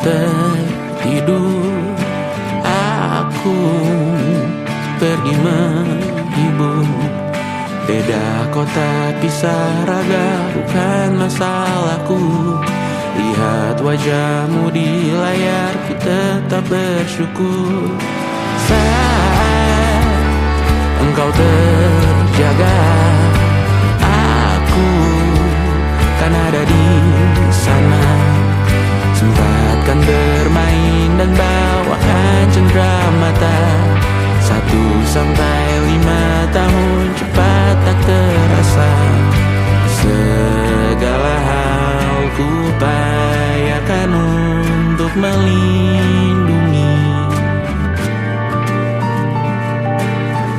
tertidur, aku pergi menghibur. Beda kota pisah raga bukan masalahku. Lihat wajahmu di layar, ku tetap bersyukur. Saat engkau terjaga, aku kan ada di sana. Sempatkan bermain dan bawakan cenderamata. 1-5 tahun cepat tak terasa. Segala hal ku upayakan untuk melindungi.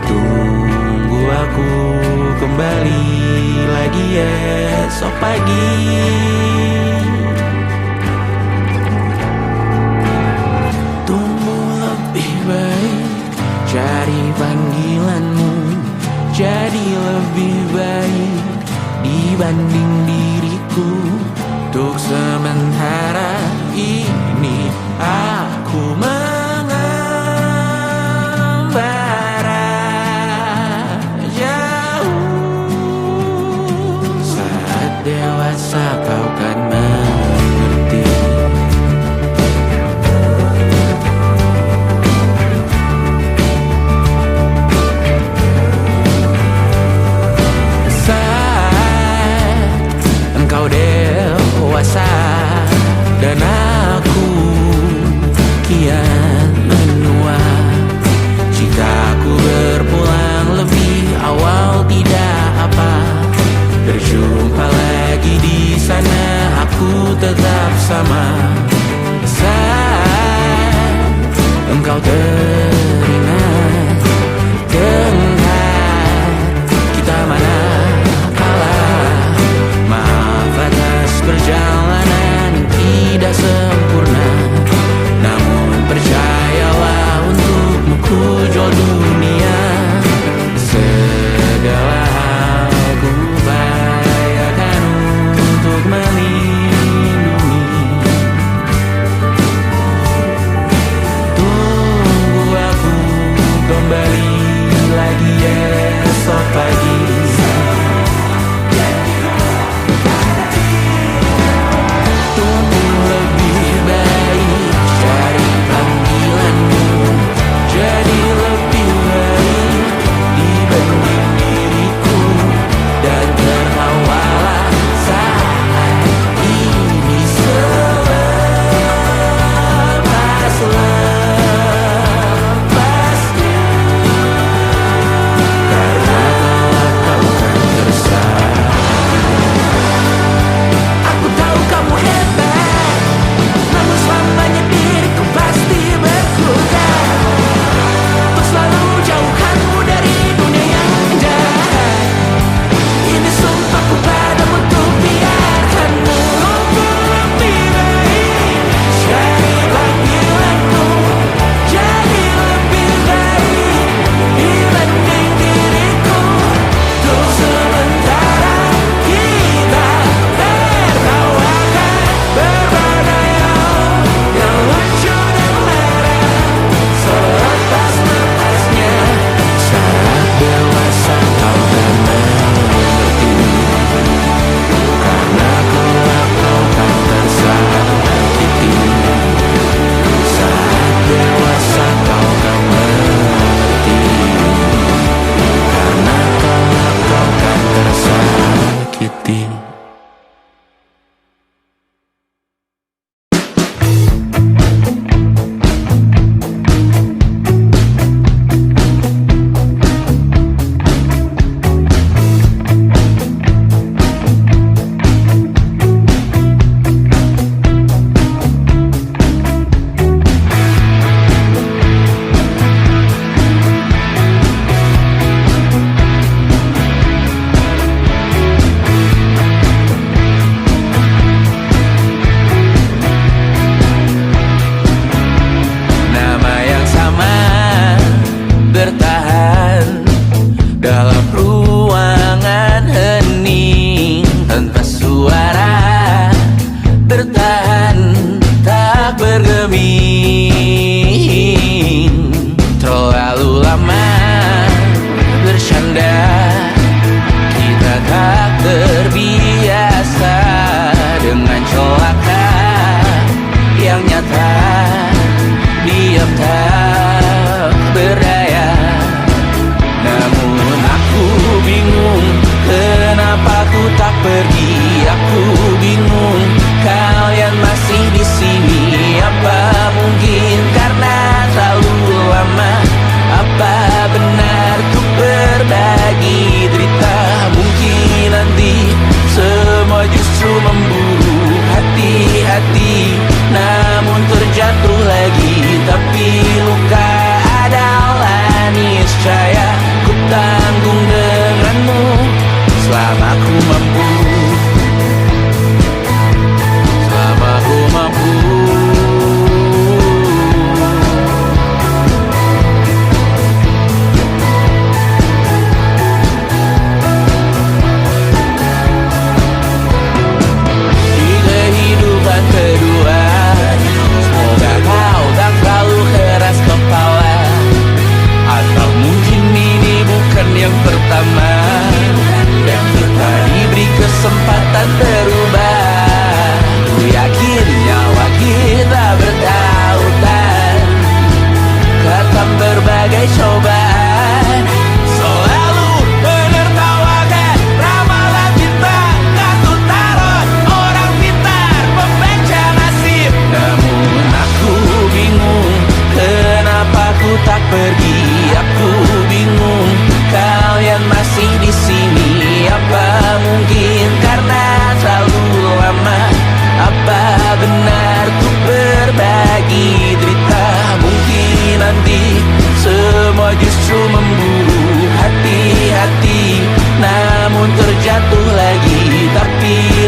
Tunggu aku kembali lagi esok pagi. Tumbuh lebih baik, cari panggilanmu, jadi lebih baik dibanding diriku. Untuk sementara ini aku mengembara jauh. Saat dewasa kau kan mengerti. Engkau dewasa dan aku kian menua. Jika aku berpulang lebih awal tidak apa. Berjumpa lagi di sana, aku tetap sama. Saat engkau teringat, dengar kita mana perjalanan tidak sempurna, namun percayalah untukmu ku jual dunia. Segala hal ku upayakan untuk melindungi. Tunggu aku kembali lagi esok pagi.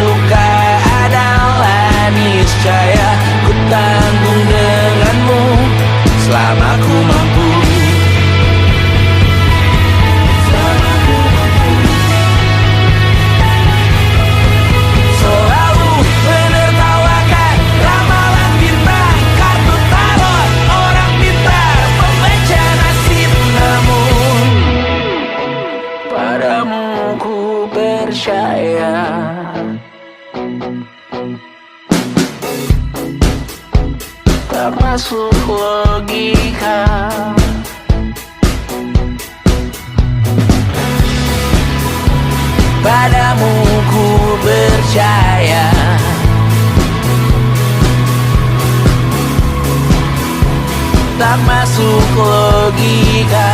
luka adalah niscaya. Ku tanggung denganmu selama ku mampu. Selalu menertawakan ramalan bintang, kartu tarot orang pintar, pembaca nasib. Namun padamu ku percaya. Tak masuk logika. Padamu ku percaya. Tak masuk logika.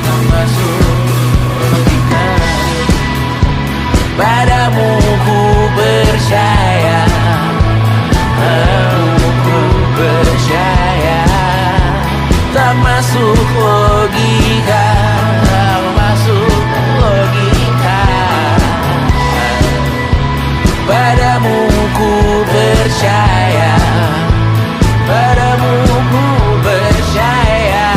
Tak masuk logika. Padamu ku percaya. Padamu ku percaya. Tak masuk logika. Tak masuk logika. Padamu ku percaya. Padamu ku percaya.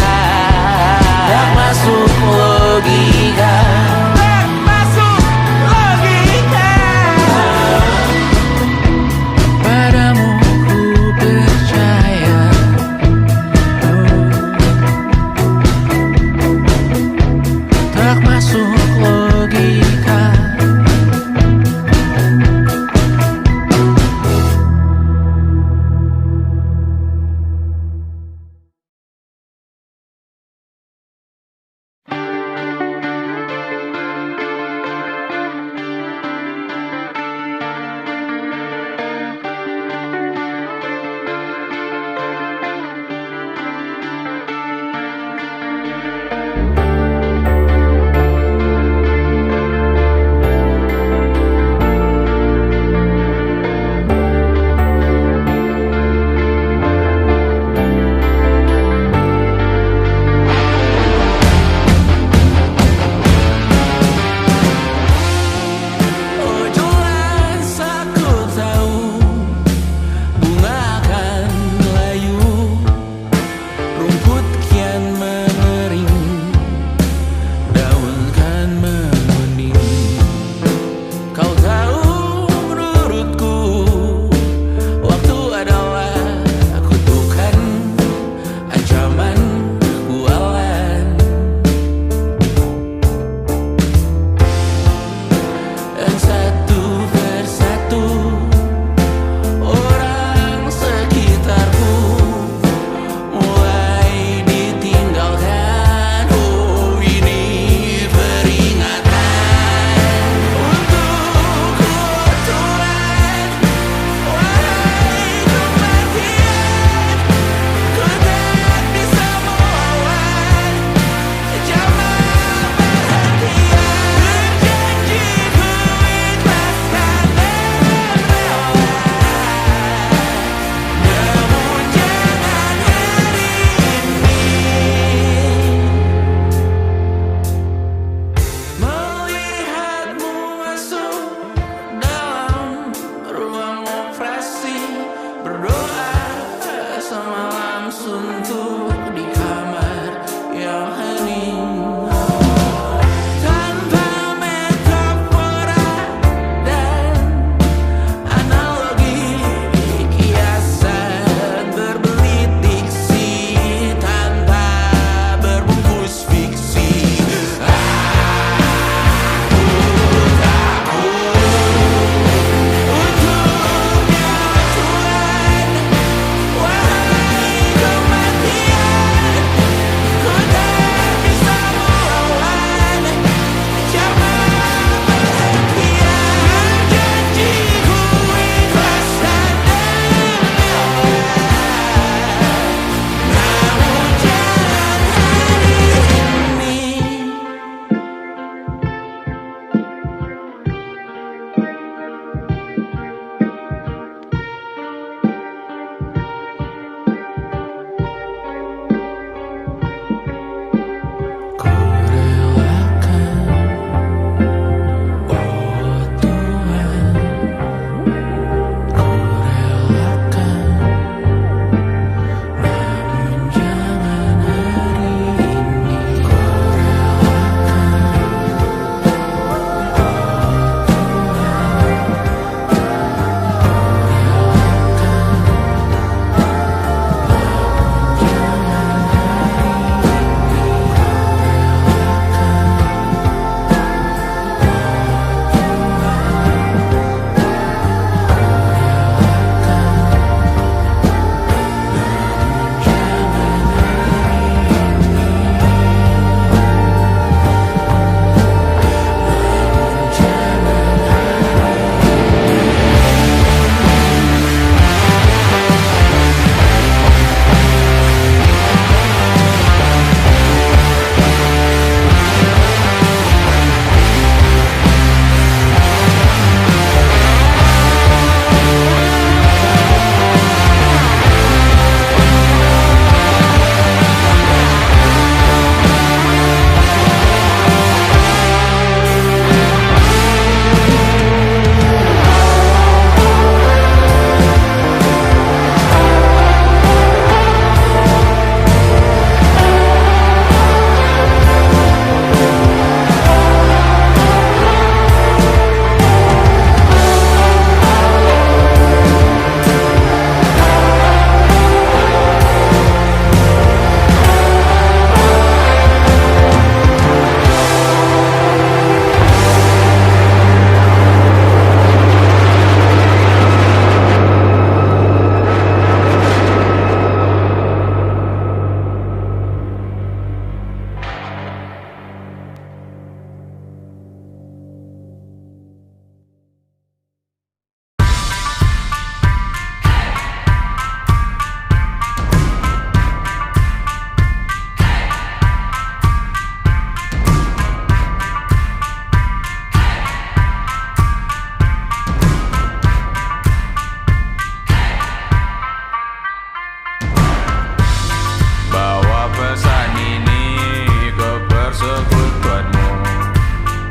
persekutuanmu.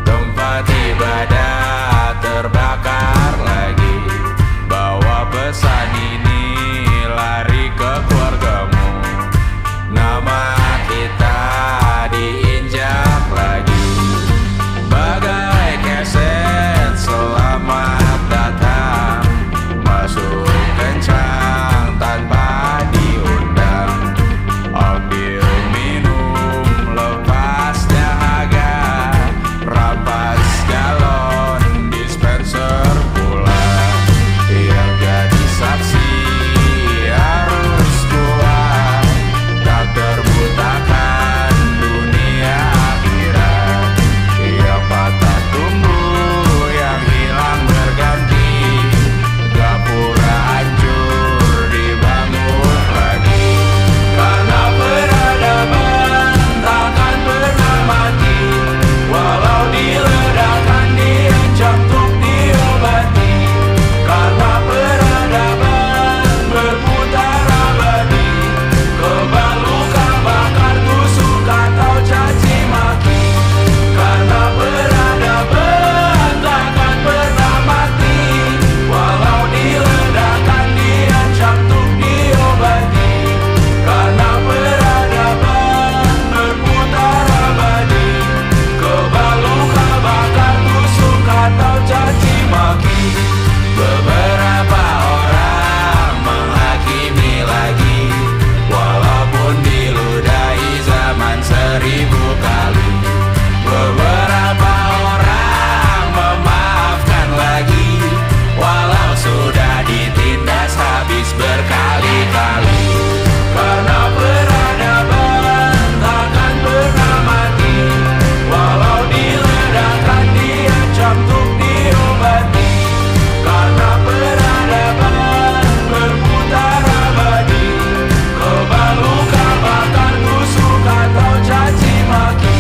Tempat ibadah terbakar lagi. Bawa pesan ini lari ke keluargamu. Nama kita diinjak lagi. Bagai keset selamat datang, masuk kencang tanpa diundang. Ambil minum lepas dahaga, rampas galon dispenser pula. Yang jadi saksi harus kuat, tak terbutakan dunia akhirat. Yang patah tumbuh, yang hilang berganti, gapura hancur dibangun lagi. Karena peradaban takkan pernah mati, walau diledakkan diancam untuk diobati. Karena peradaban berputar abadi, kebal luka bakar tusuk atau caci maki. Karena peradaban takkan pernah mati, walau diledakkan diancam untuk diobati. Karena peradaban berputar abadi, kebal luka bakar tusuk atau caci maki. Beberapa orang menghakimi lagi, walaupun diludahi zaman 1000 kali. Beberapa orang memaafkan lagi, walau sudah ditindas habis berkali-kali. Karena peradaban takkan pernah mati, walau diledakkan diancam untuk diobati. Karena peradaban berputar abadi, kebal luka bakar tusuk atau caci maki.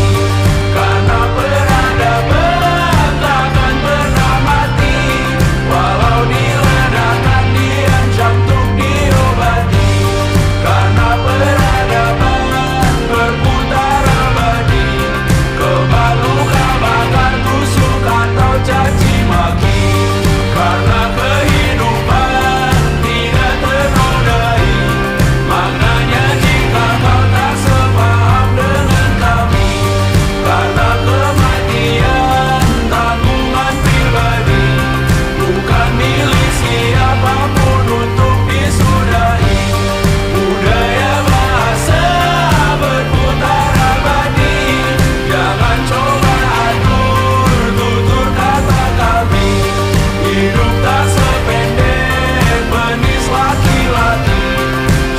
Karena peradaban takkan pernah mati, walau diledakkan diancam untuk diobati. Karena peradaban berputar abadi, kebal luka bakar tusuk atau caci maki. Karena kehidupan tidak ternodai, maknanya jika kau tak sepaham dengan kami. Karena kematian tanggungan pribadi, bukan milik siapapun untuk disudahi. Budaya bahasa berputar abadi, jangan coba atur tutur kata kami. Hidup tak sependek penis laki-laki,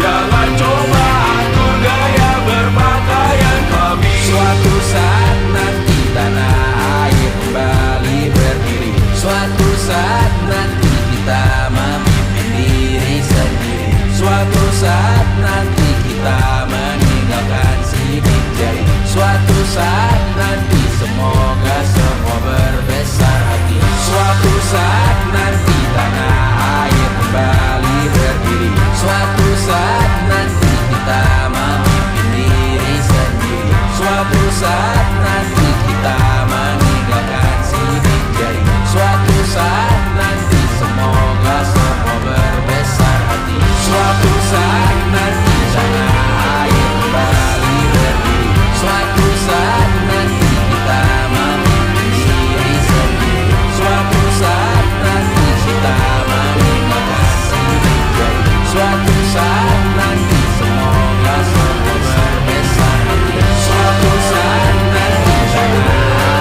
jangan coba atur gaya berpakaian kami. Suatu saat nanti tanah air kembali berdiri. Suatu saat nanti kita memimpin diri sendiri. Suatu saat nanti kita meninggalkan sidik jari. Suatu saat nanti semoga semua berbesar hati. Suatu saat nanti tanah air kembali berdiri. Suatu saat nanti kita memimpin diri sendiri. Suatu saat nanti kita meninggalkan sidik jari. Suatu saat nanti semoga semua berbesar hati. Suatu saat nanti tanah air kembali berdiri. Suatu saat nanti kita memimpin diri sendiri. Suatu saat nanti kita meninggalkan sidik jari. Suatu saat nanti semoga semua berbesar hati. Suatu saat nanti tanah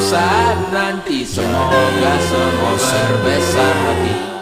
saat nanti. Semoga semua berbesar hati.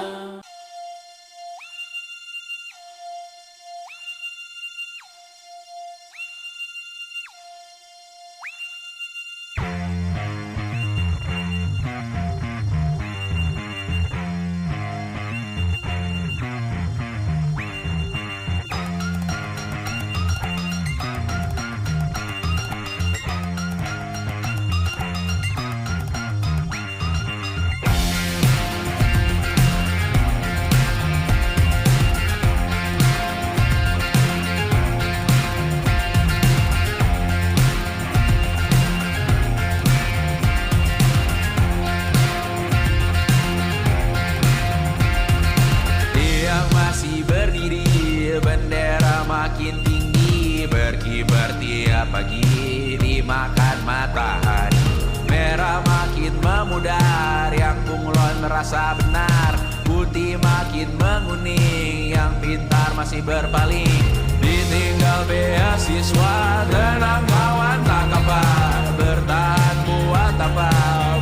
Bendera makin tinggi, berkibar tiap pagi, dimakan matahari. Merah makin memudar, yang bunglon merasa benar. Putih makin menguning, yang pintar masih berpaling. Ditinggal beasiswa, tenang kawan tak kabar. Bertahan buat apa,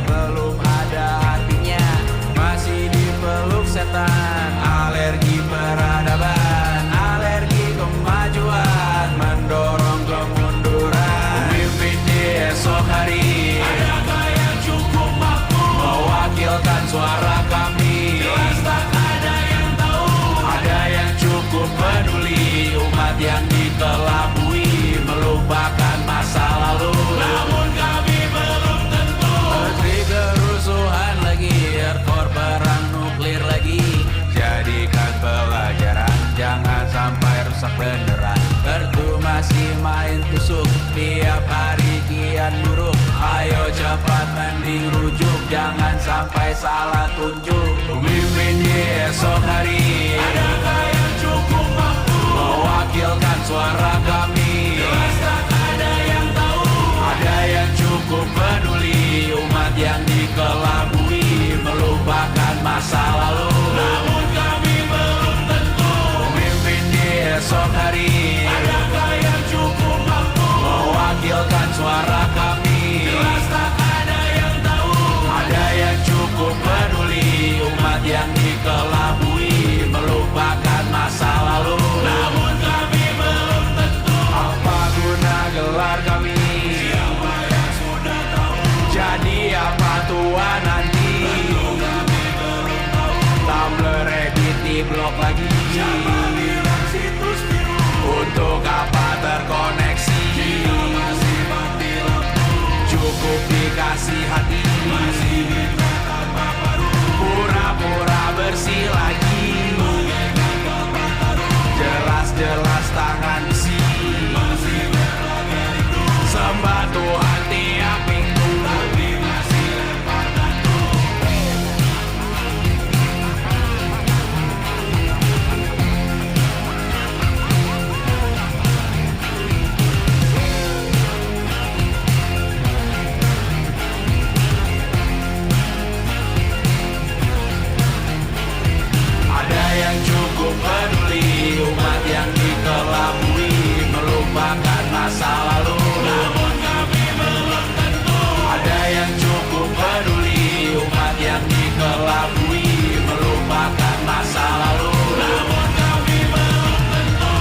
belum ada artinya. Masih dipeluk setan, alergi peradaban, kemajuan mendorong kemunduran. Pemimpin di esok hari, adakah yang cukup mampu mewakilkan suara kami? Jelas tak ada yang tahu. Ada yang cukup peduli, umat yang dikelabui, melupakan masa lalu. Namun kami belum tentu. Menteri kerusuhan lagi, erkor perang nuklir lagi. Jadikan pelajaran, jangan sampai rusak beneran. Kartu masih main tusuk, tiap hari kian buruk. Ayo cepat mending rujuk, jangan sampai salah tunjuk. Pemimpin di esok hari, adakah yang cukup mampu mewakilkan suara kami? Jelas tak ada yang tahu. Ada yang cukup peduli, umat yang dikelabui, melupakan masa lalu. Namun kami belum tentu. Pemimpin di esok hari, adakah yang cukup mampu mewakilkan suara kami? Jelas tak ada yang tahu. Ada yang cukup peduli, umat yang dikelabui, melupakan masa lalu. Namun kami belum tentu. Apa guna gelar kami? Siapa yang sudah tahu? Jadi apa tua nanti? Tentu kami belum tahu. Tumblr, Reddit, di blog lagi. Siapa bilang situs biru? Untuk apa terkoneksi? Jika masih mati lampu, cukup dikasih hati. Masih minta tanpa baru, pura-pura bersih lagi. Jelas-jelas tangan besi, masih berlagak rindu. Sembah Tuhan tiap minggu, tapi masih lempar tandu. Ada yang cukup peduli, umat yang dikelabui, melupakan masa lalu. Namun kami belum tentu. Ada yang cukup peduli, umat yang dikelabui, melupakan masa lalu. Namun kami belum tentu.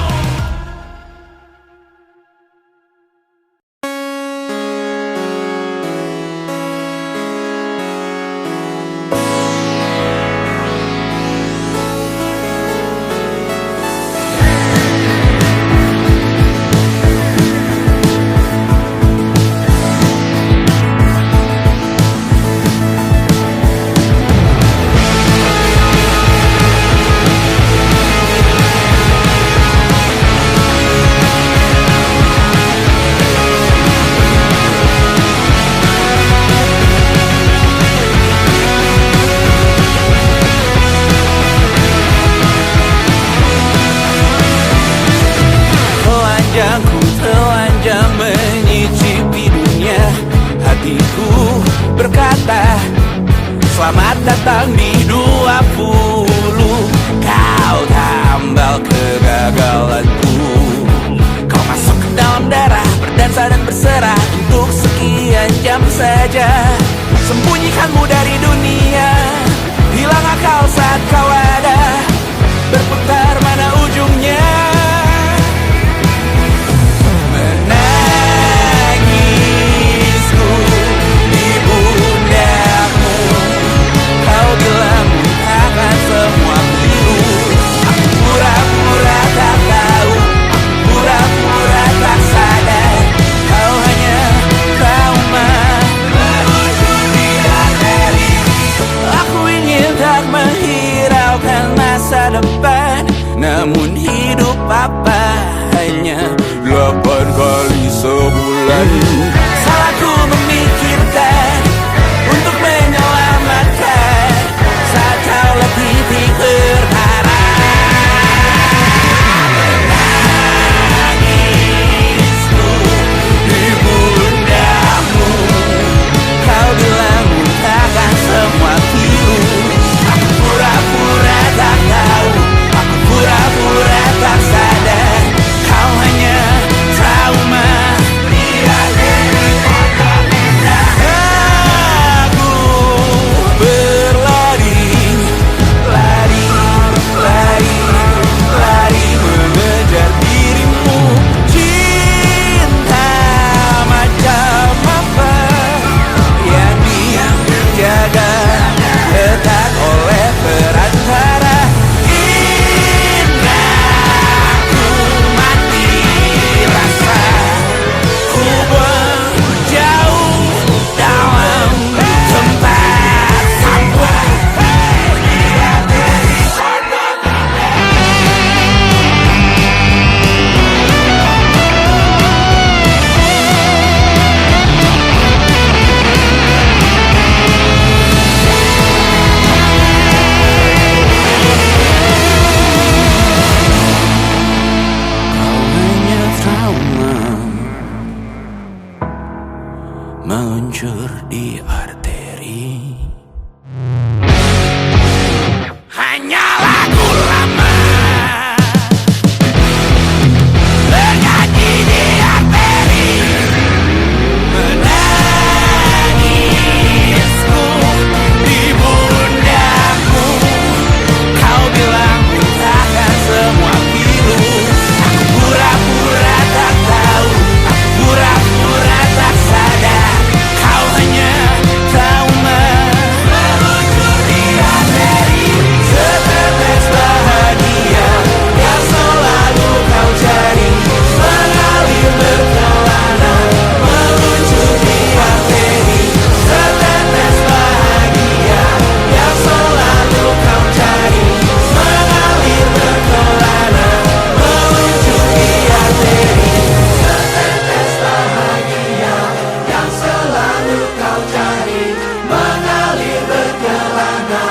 Telanjang menyicipi dunia, hatiku berkata selamat datang di 20. Kau tambal kegagalanku, kau masuk ke dalam darah, berdansa dan berserah untuk sekian jam saja. Namun hidup papa hanya 8 kali sebulan. Salahku memikirkan untuk menyelamatkan saat kau lagi berharap. Menangisku di pundamu, kau bilang lupakan semua pilu. Aku pura-pura tak tahu, aku pura-pura tak sadar. Kau hanya trauma. Aku berlari, lari, lari, lari mengejar dirimu. Cinta macam apa yang dijaga ketat oleh perantara? Indahku mati rasa, ku menjauh dalam tempat sampah. Kau hanya trauma meluncur di arteri. Hanya lagu lama bernyanyi di arteri. Menangisku di pundaku, kau bilang lupakan semua pilu. Aku pura-pura tak tahu, aku pura-pura tak sadar. Kau hanya trauma meluncur di arteri. Setetes bahagia yang selalu kau cari, mengalir berkelana meluncur di arteri. Setetes bahagia yang selalu kau cari, mengalir berkelana meluncur di arteri. Setetes bahagia yang selalu kau cari, mengalir berkelana